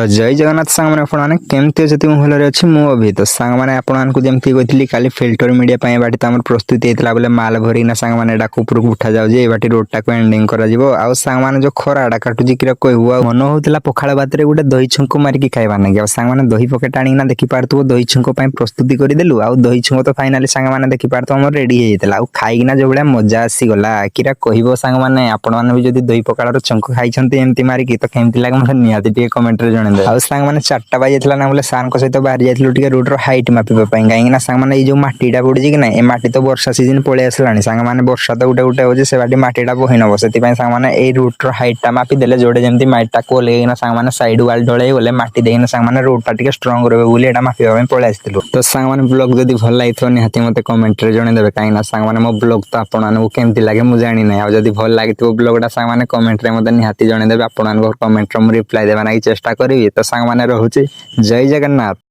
तो जय जगन्नाथ सांग मैंने आपने केमती अच्छे मुझे भलि अच्छी मु अभी तो सांग मैंने आपको जमी कही काली फिल्टर मीडिया बाटी तो आम प्रस्तुति होता बोले माल भरिना सांग मैंने ऊपर को उठा जाऊे बाटी रोडटा को एंडिंग कर सांग मैंने जो खराटा काटुची कि कहू मन होता पखाड़ भात में गोटे दही छुंक मारिकी खाइबा ना कि सांग मैंने दही पकेट आना देखी पार्थो दही छुंक प्रस्तुति करदेलु आ दही छुंक तो फाइनाली सांग मैंने देखी पार्थ आम रेडी होता है खाईना जो भाया मजा आसीगला कि कह सांग मैंने आपण भी जब दही पखाड़ छुंक खाई मारिकी तो केमती लगे मतलब निहाती कमेंट रे जणेदे आ सांग मैंने 4टा बाजी जाता ना बोले सार सहित बाहरी जाइए रोड हाइट मापिबा कहीं सांग मैंने जो मटीटा पड़ी कि ना ये मटी तो वर्षा सीजन पलि आसला सांग मैंने वर्षा तो गोटे गोटे हो से बाटी मटीटा बही नब से सांग मैंने ये रुट्र हाइटा मापिदेले जोड़े जमी माटा को ओल्लैना सांग मैंने सैड वाल ढल गले मटी देना सांग मैंने रोडटा टे स्ट्रंग रही मापिबा पलि आसलु तो सांग मैंने ब्लॉग जब भल लगी निहाती मत कमेंट रे जणेदेवे कहीं सांग मैंने मो ब्लॉग तो आपको केमती लगे मुझे जानी ना जब भल लगी ब्लॉगटा सांग मैंने कमेंट रे मत निहाती जणेदेवे आपको कमेंट रिप्लाई देवा ना चेष्टा करी तो सांग मैंने रोचे जय जगन्नाथ।